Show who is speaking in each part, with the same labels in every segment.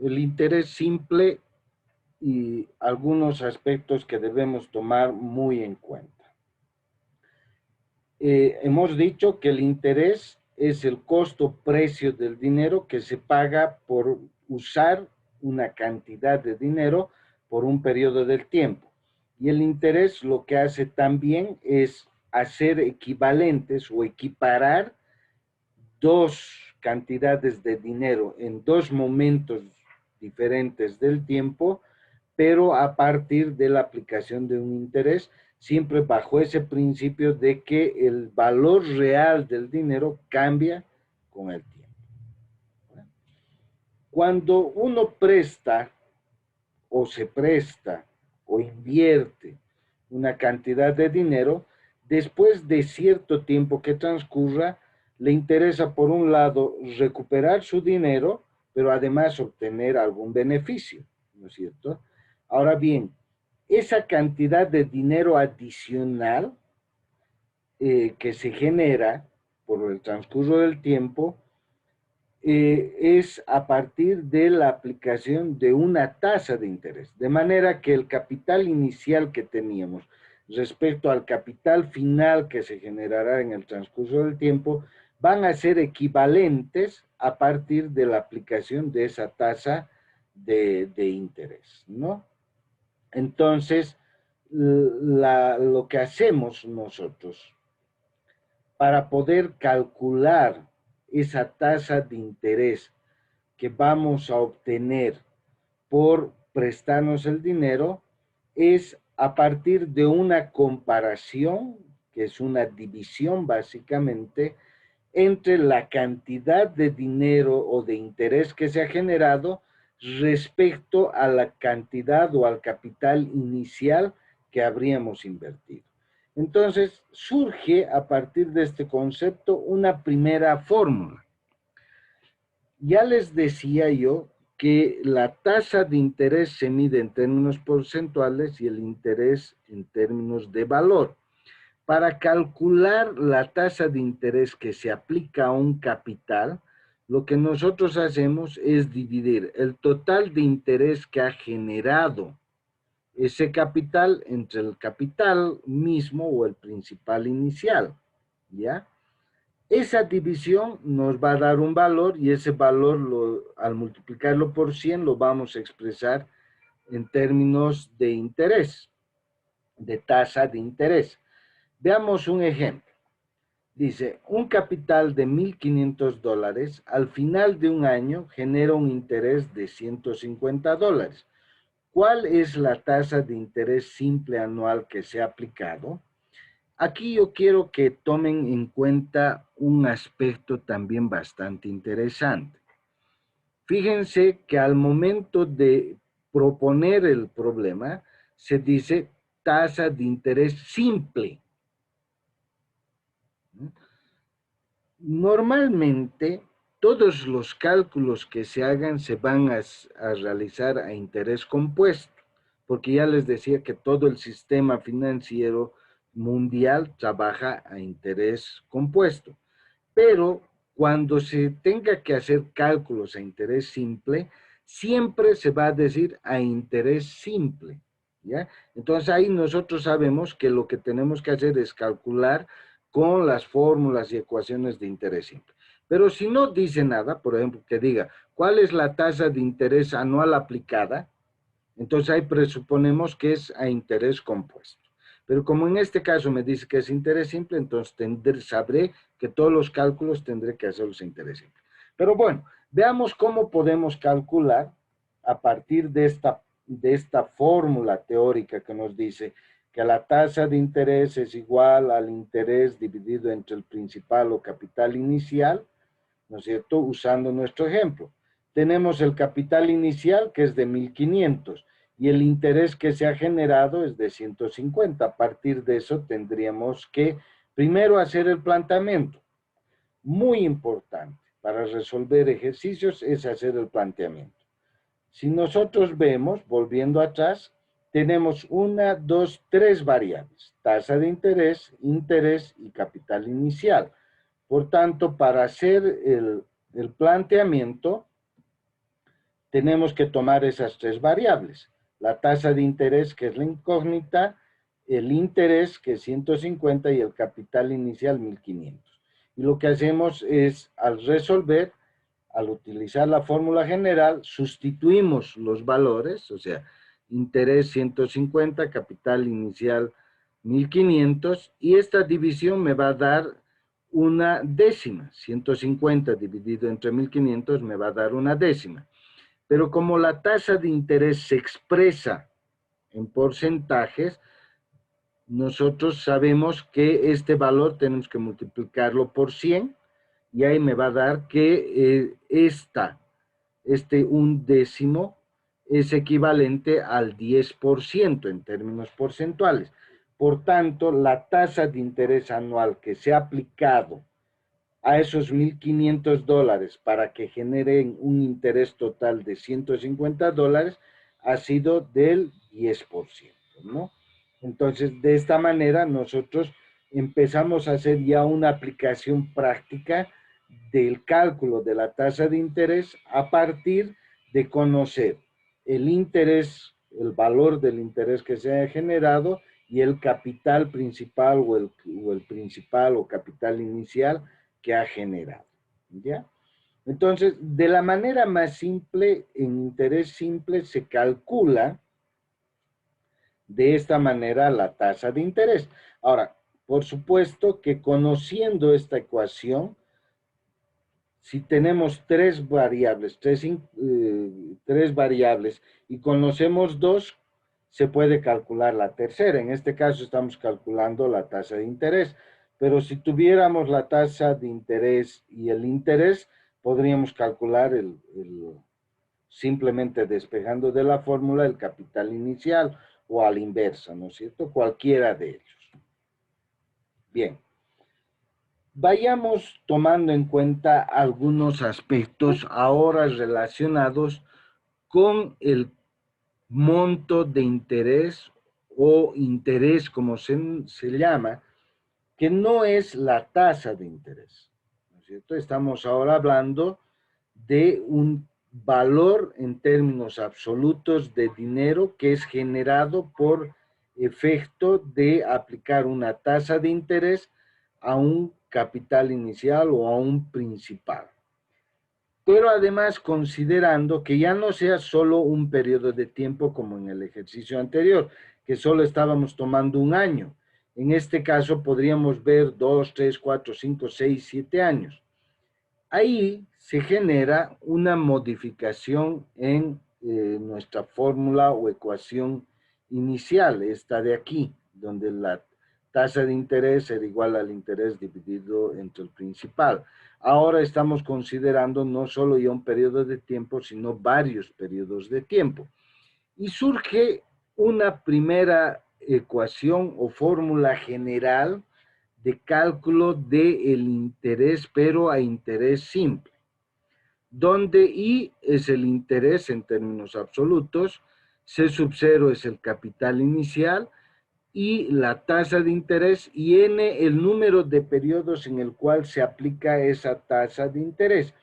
Speaker 1: el interés simple y algunos aspectos que debemos tomar muy en cuenta. Hemos dicho que el interés es el costo-precio del dinero que se paga por usar una cantidad de dinero por un periodo del tiempo. Y el interés lo que hace también es hacer equivalentes o equiparar dos cantidades de dinero en dos momentos diferentes del tiempo, pero a partir de la aplicación de un interés, siempre bajo ese principio de que el valor real del dinero cambia con el tiempo. Cuando uno presta o se presta o invierte una cantidad de dinero, después de cierto tiempo que transcurra, le interesa por un lado recuperar su dinero, pero además obtener algún beneficio, ¿no es cierto? Ahora bien, esa cantidad de dinero adicional que se genera por el transcurso del tiempo es a partir de la aplicación de una tasa de interés. De manera que el capital inicial que teníamos respecto al capital final que se generará en el transcurso del tiempo van a ser equivalentes a partir de la aplicación de esa tasa de interés, ¿no? Entonces, lo que hacemos nosotros para poder calcular esa tasa de interés que vamos a obtener por prestarnos el dinero es a partir de una comparación, que es una división básicamente, entre la cantidad de dinero o de interés que se ha generado respecto a la cantidad o al capital inicial que habríamos invertido. Entonces, surge a partir de este concepto una primera fórmula. Ya les decía yo que la tasa de interés se mide en términos porcentuales y el interés en términos de valor. Para calcular la tasa de interés que se aplica a un capital, lo que nosotros hacemos es dividir el total de interés que ha generado ese capital entre el capital mismo o el principal inicial, ¿ya? Esa división nos va a dar un valor y ese valor, al multiplicarlo por 100, lo vamos a expresar en términos de interés, de tasa de interés. Veamos un ejemplo. Dice, un capital de $1,500 al final de un año genera un interés de $150. ¿Cuál es la tasa de interés simple anual que se ha aplicado? Aquí yo quiero que tomen en cuenta un aspecto también bastante interesante. Fíjense que al momento de proponer el problema, se dice tasa de interés simple. Normalmente, todos los cálculos que se hagan se van a realizar a interés compuesto, porque ya les decía que todo el sistema financiero mundial trabaja a interés compuesto. Pero cuando se tenga que hacer cálculos a interés simple, siempre se va a decir a interés simple, ¿ya? Entonces ahí nosotros sabemos que lo que tenemos que hacer es calcular con las fórmulas y ecuaciones de interés simple. Pero si no dice nada, por ejemplo, que diga, ¿cuál es la tasa de interés anual aplicada? Entonces ahí presuponemos que es a interés compuesto. Pero como en este caso me dice que es interés simple, entonces sabré que todos los cálculos tendré que hacerlos a interés simple. Pero bueno, veamos cómo podemos calcular a partir de esta fórmula teórica que nos dice que la tasa de interés es igual al interés dividido entre el principal o capital inicial, ¿no es cierto? Usando nuestro ejemplo. Tenemos el capital inicial que es de 1,500 y el interés que se ha generado es de 150. A partir de eso tendríamos que primero hacer el planteamiento. Muy importante para resolver ejercicios es hacer el planteamiento. Si nosotros vemos, volviendo atrás, tenemos 1, 2, 3 variables. Tasa de interés, interés y capital inicial. Por tanto, para hacer el planteamiento, tenemos que tomar esas tres variables. La tasa de interés, que es la incógnita, el interés, que es 150, y el capital inicial, 1500. Y lo que hacemos es, al resolver, al utilizar la fórmula general, sustituimos los valores, o sea, interés 150, capital inicial 1500, y esta división me va a dar una décima. 150 dividido entre 1500 me va a dar una décima. Pero como la tasa de interés se expresa en porcentajes, nosotros sabemos que este valor tenemos que multiplicarlo por 100, y ahí me va a dar que un décimo es equivalente al 10% en términos porcentuales. Por tanto, la tasa de interés anual que se ha aplicado a esos $1,500 para que generen un interés total de $150 ha sido del 10%, ¿no? Entonces, de esta manera nosotros empezamos a hacer ya una aplicación práctica del cálculo de la tasa de interés a partir de conocer el interés, el valor del interés que se ha generado y el capital principal o el principal o capital inicial que ha generado, ¿ya? Entonces, de la manera más simple, en interés simple, se calcula de esta manera la tasa de interés. Ahora, por supuesto que conociendo esta ecuación, si tenemos tres variables y conocemos dos, se puede calcular la tercera. En este caso estamos calculando la tasa de interés, pero si tuviéramos la tasa de interés y el interés, podríamos calcular simplemente despejando de la fórmula el capital inicial o a la inversa, ¿no es cierto? Cualquiera de ellos. Bien. Vayamos tomando en cuenta algunos aspectos ahora relacionados con el monto de interés o interés como se llama, que no es la tasa de interés, ¿no es cierto? Estamos ahora hablando de un valor en términos absolutos de dinero que es generado por efecto de aplicar una tasa de interés a un capital inicial o a un principal. Pero además considerando que ya no sea solo un periodo de tiempo como en el ejercicio anterior, que solo estábamos tomando un año. En este caso podríamos ver 2, 3, 4, 5, 6, 7 años. Ahí se genera una modificación en nuestra fórmula o ecuación inicial, esta de aquí, donde la tasa de interés era igual al interés dividido entre el principal. Ahora estamos considerando no solo ya un periodo de tiempo, sino varios periodos de tiempo. Y surge una primera ecuación o fórmula general de cálculo del interés, pero a interés simple, donde I es el interés en términos absolutos, C sub 0 es el capital inicial, y la tasa de interés, y N el número de periodos en el cual se aplica esa tasa de interés.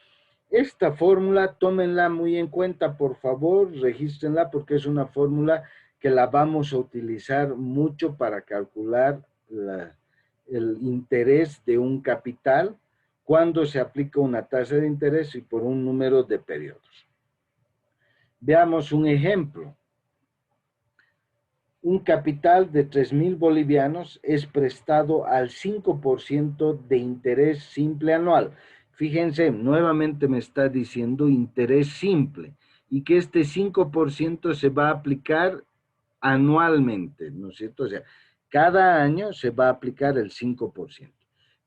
Speaker 1: Esta fórmula, tómenla muy en cuenta, por favor, regístrenla porque es una fórmula que la vamos a utilizar mucho para calcular el interés de un capital cuando se aplica una tasa de interés y por un número de periodos. Veamos un ejemplo. Un capital de 3,000 bolivianos es prestado al 5% de interés simple anual. Fíjense, nuevamente me está diciendo interés simple y que este 5% se va a aplicar anualmente, ¿no es cierto? O sea, cada año se va a aplicar el 5%.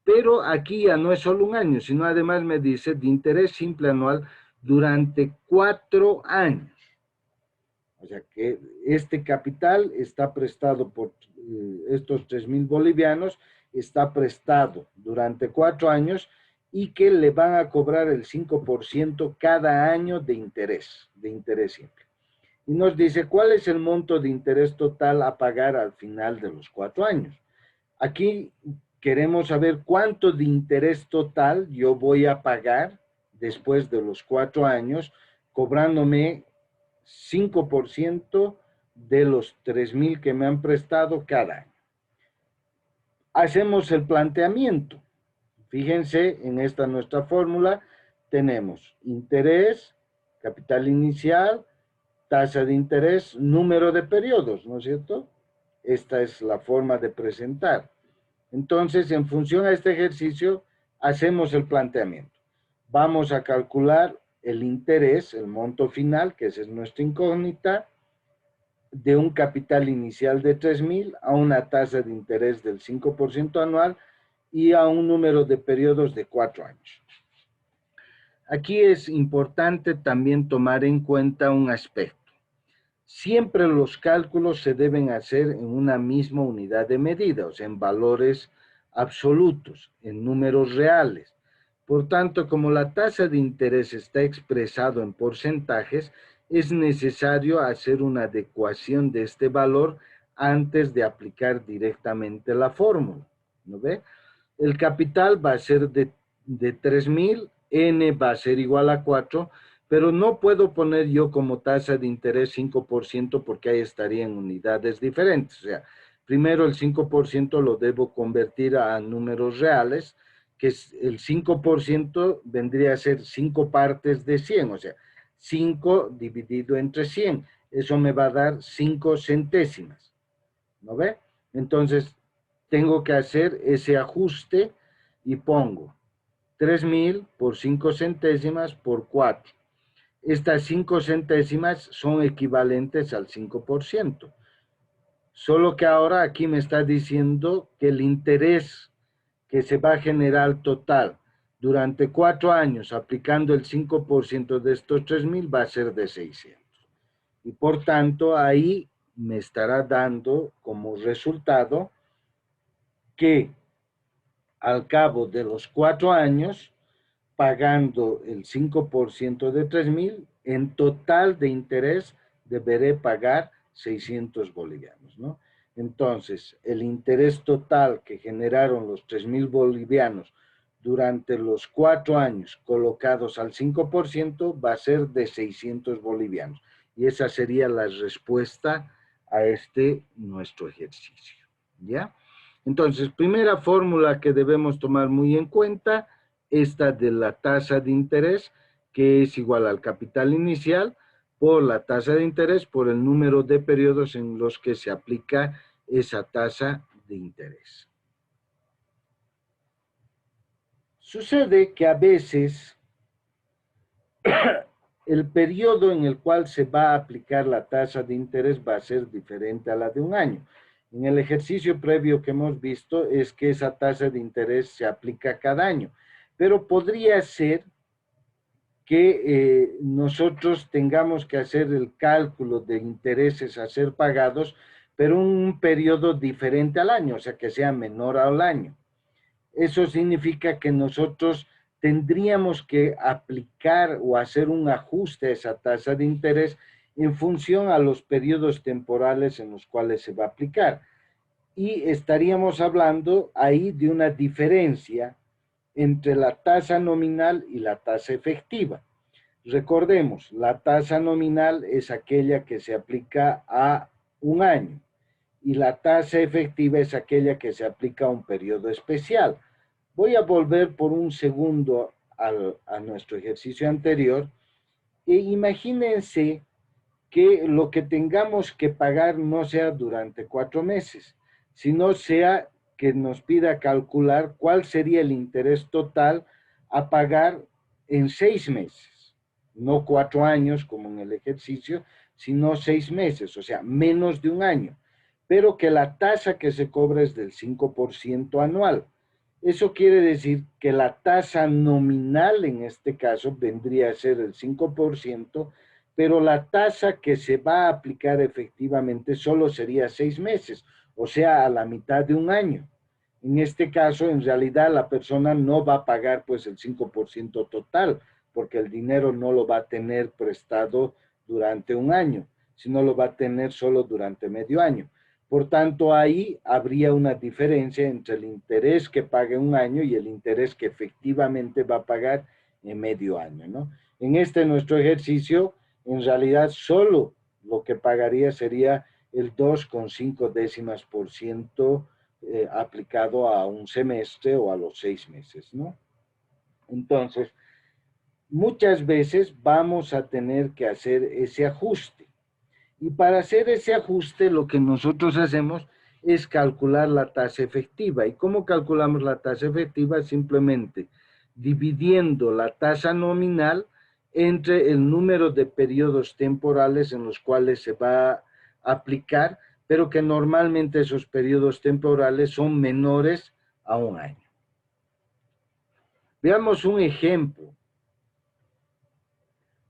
Speaker 1: Pero aquí ya no es solo un año, sino además me dice de interés simple anual durante 4 años. O sea que este capital está prestado por estos 3,000 bolivianos, está prestado durante 4 años y que le van a cobrar el 5% cada año de interés simple. Y nos dice cuál es el monto de interés total a pagar al final de los 4 años. Aquí queremos saber cuánto de interés total yo voy a pagar después de los 4 años cobrándome 5% de los 3.000 que me han prestado cada año. Hacemos el planteamiento. Fíjense, en esta nuestra fórmula tenemos interés, capital inicial, tasa de interés, número de periodos, ¿no es cierto? Esta es la forma de presentar. Entonces, en función a este ejercicio, hacemos el planteamiento. Vamos a calcular el interés, el monto final, que esa es nuestra incógnita, de un capital inicial de 3.000 a una tasa de interés del 5% anual y a un número de periodos de 4 años. Aquí es importante también tomar en cuenta un aspecto. Siempre los cálculos se deben hacer en una misma unidad de medida, o sea, en valores absolutos, en números reales. Por tanto, como la tasa de interés está expresado en porcentajes, es necesario hacer una adecuación de este valor antes de aplicar directamente la fórmula, ¿no ve? El capital va a ser de 3.000, N va a ser igual a 4, pero no puedo poner yo como tasa de interés 5% porque ahí estaría en unidades diferentes. O sea, primero el 5% lo debo convertir a números reales, que es el 5% vendría a ser 5 partes de 100, o sea, 5 dividido entre 100. Eso me va a dar 5 centésimas, ¿no ve? Entonces, tengo que hacer ese ajuste y pongo 3.000 por 5 centésimas por 4. Estas 5 centésimas son equivalentes al 5%. Solo que ahora aquí me está diciendo que el interés que se va a generar total durante 4 años aplicando el 5% de estos 3.000 va a ser de 600. Y por tanto ahí me estará dando como resultado que al cabo de los 4 años, pagando el 5% de 3.000, en total de interés deberé pagar 600 bolivianos, ¿no? Entonces, el interés total que generaron los 3.000 bolivianos durante los 4 años colocados al 5% va a ser de 600 bolivianos. Y esa sería la respuesta a este nuestro ejercicio, ¿ya? Entonces, primera fórmula que debemos tomar muy en cuenta, esta de la tasa de interés, que es igual al capital inicial, por la tasa de interés, por el número de periodos en los que se aplica esa tasa de interés. Sucede que a veces el periodo en el cual se va a aplicar la tasa de interés va a ser diferente a la de un año. En el ejercicio previo que hemos visto es que esa tasa de interés se aplica cada año, pero podría ser que nosotros tengamos que hacer el cálculo de intereses a ser pagados, pero un periodo diferente al año, o sea, que sea menor al año. Eso significa que nosotros tendríamos que aplicar o hacer un ajuste a esa tasa de interés en función a los periodos temporales en los cuales se va a aplicar. Y estaríamos hablando ahí de una diferencia entre la tasa nominal y la tasa efectiva. Recordemos, la tasa nominal es aquella que se aplica a un año y la tasa efectiva es aquella que se aplica a un periodo especial. Voy a volver por un segundo a nuestro ejercicio anterior e imagínense que lo que tengamos que pagar no sea durante 4 meses, sino sea que nos pida calcular cuál sería el interés total a pagar en 6 meses, no 4 años como en el ejercicio, sino 6 meses, o sea, menos de un año, pero que la tasa que se cobra es del 5% anual. Eso quiere decir que la tasa nominal en este caso vendría a ser el 5%, pero la tasa que se va a aplicar efectivamente solo sería 6 meses, o sea, a la mitad de un año. En este caso, en realidad, la persona no va a pagar pues el 5% total, porque el dinero no lo va a tener prestado durante un año, sino lo va a tener solo durante medio año. Por tanto, ahí habría una diferencia entre el interés que paga un año y el interés que efectivamente va a pagar en medio año, ¿no? En este nuestro ejercicio, en realidad solo lo que pagaría sería el 2,5% aplicado a un semestre o a los 6 meses, ¿no? Entonces, muchas veces vamos a tener que hacer ese ajuste. Y para hacer ese ajuste, lo que nosotros hacemos es calcular la tasa efectiva. ¿Y cómo calculamos la tasa efectiva? Simplemente dividiendo la tasa nominal entre el número de periodos temporales en los cuales se va a aplicar, pero que normalmente esos periodos temporales son menores a un año. Veamos un ejemplo.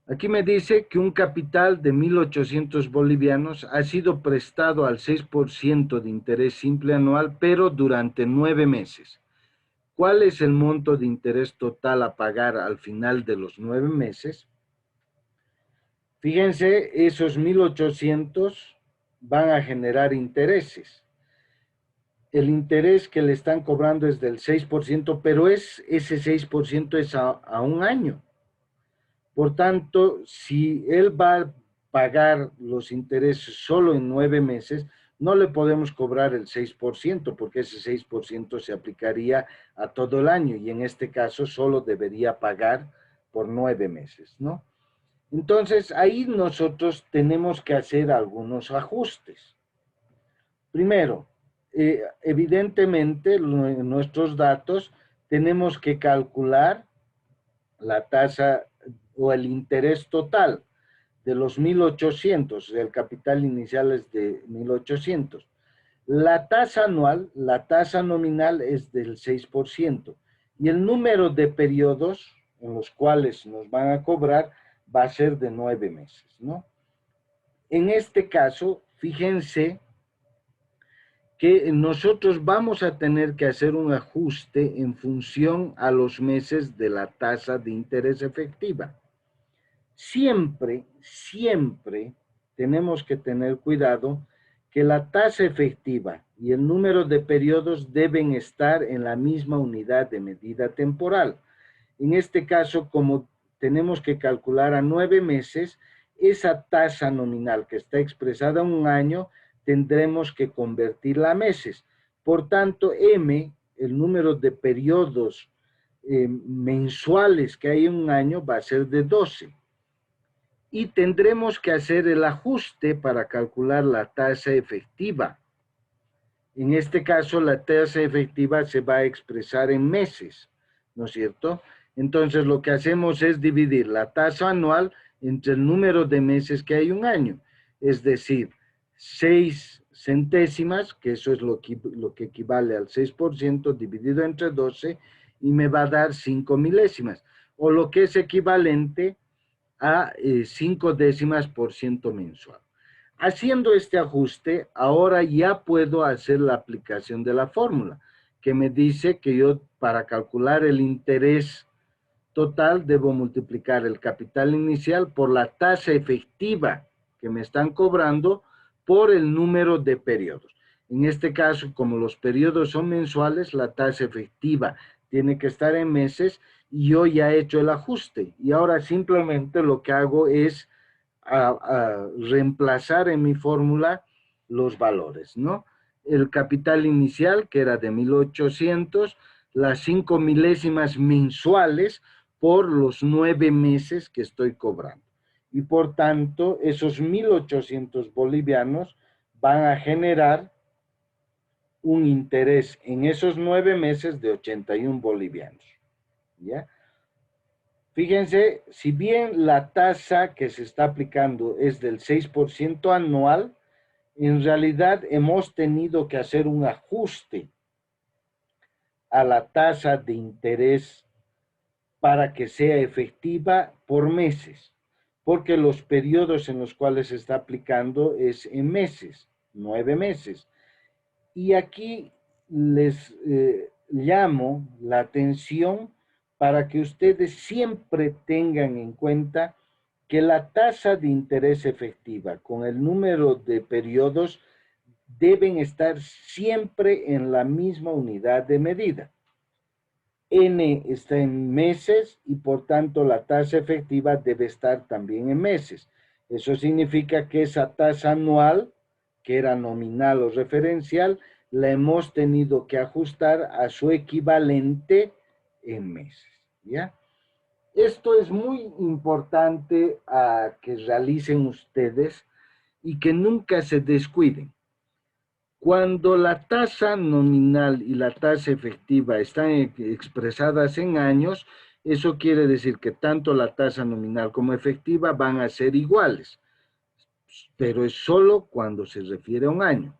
Speaker 1: Aquí me dice que un capital de 1.800 bolivianos ha sido prestado al 6% de interés simple anual, pero durante 9 meses. ¿Cuál es el monto de interés total a pagar al final de los 9 meses? Fíjense, esos 1.800 van a generar intereses. El interés que le están cobrando es del 6%, pero ese 6% es a un año. Por tanto, si él va a pagar los intereses solo en 9 meses, no le podemos cobrar el 6%, porque ese 6% se aplicaría a todo el año y en este caso solo debería pagar por 9 meses, ¿no? Entonces, ahí nosotros tenemos que hacer algunos ajustes. Primero, evidentemente, en nuestros datos tenemos que calcular la tasa o el interés total de los 1.800, el capital inicial es de 1.800. La tasa anual, la tasa nominal es del 6% y el número de periodos en los cuales nos van a cobrar va a ser de 9 meses, ¿no? En este caso, fíjense que nosotros vamos a tener que hacer un ajuste en función a los meses de la tasa de interés efectiva. Siempre, siempre tenemos que tener cuidado que la tasa efectiva y el número de periodos deben estar en la misma unidad de medida temporal. En este caso, como tenemos que calcular a 9 meses, esa tasa nominal que está expresada en un año, tendremos que convertirla a meses. Por tanto, M, el número de periodos mensuales que hay en un año, va a ser de 12. Y tendremos que hacer el ajuste para calcular la tasa efectiva. En este caso, la tasa efectiva se va a expresar en meses, ¿no es cierto? Entonces, lo que hacemos es dividir la tasa anual entre el número de meses que hay un año, es decir, 6 centésimas, que eso es lo que equivale al 6%, dividido entre 12, y me va a dar 5 milésimas, o lo que es equivalente a 5 décimas por ciento mensual. Haciendo este ajuste, ahora ya puedo hacer la aplicación de la fórmula, que me dice que yo para calcular el interés total debo multiplicar el capital inicial por la tasa efectiva que me están cobrando por el número de periodos. En este caso, como los periodos son mensuales, la tasa efectiva tiene que estar en meses y yo ya he hecho el ajuste. Y ahora simplemente lo que hago es a reemplazar en mi fórmula los valores, ¿no? El capital inicial, que era de 1.800, las 5 milésimas mensuales por los 9 meses que estoy cobrando. Y por tanto, esos 1.800 bolivianos van a generar un interés en esos 9 meses de 81 bolivianos, ¿ya? Fíjense, si bien la tasa que se está aplicando es del 6% anual, en realidad hemos tenido que hacer un ajuste a la tasa de interés para que sea efectiva por meses, porque los periodos en los cuales se está aplicando es en meses, 9 meses. Y aquí les llamo la atención para que ustedes siempre tengan en cuenta que la tasa de interés efectiva con el número de periodos deben estar siempre en la misma unidad de medida. N está en meses y por tanto la tasa efectiva debe estar también en meses. Eso significa que esa tasa anual, que era nominal o referencial, la hemos tenido que ajustar a su equivalente en meses, ¿ya? Esto es muy importante que realicen ustedes y que nunca se descuiden. Cuando la tasa nominal y la tasa efectiva están expresadas en años, eso quiere decir que tanto la tasa nominal como efectiva van a ser iguales, pero es solo cuando se refiere a un año.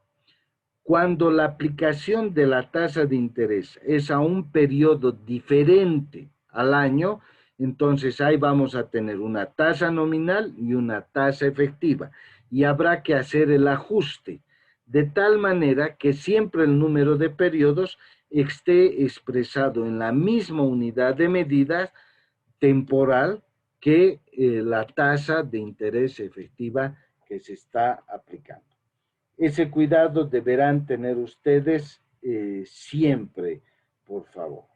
Speaker 1: Cuando la aplicación de la tasa de interés es a un periodo diferente al año, entonces ahí vamos a tener una tasa nominal y una tasa efectiva y habrá que hacer el ajuste de tal manera que siempre el número de periodos esté expresado en la misma unidad de medida temporal que la tasa de interés efectiva que se está aplicando. Ese cuidado deberán tener ustedes siempre, por favor.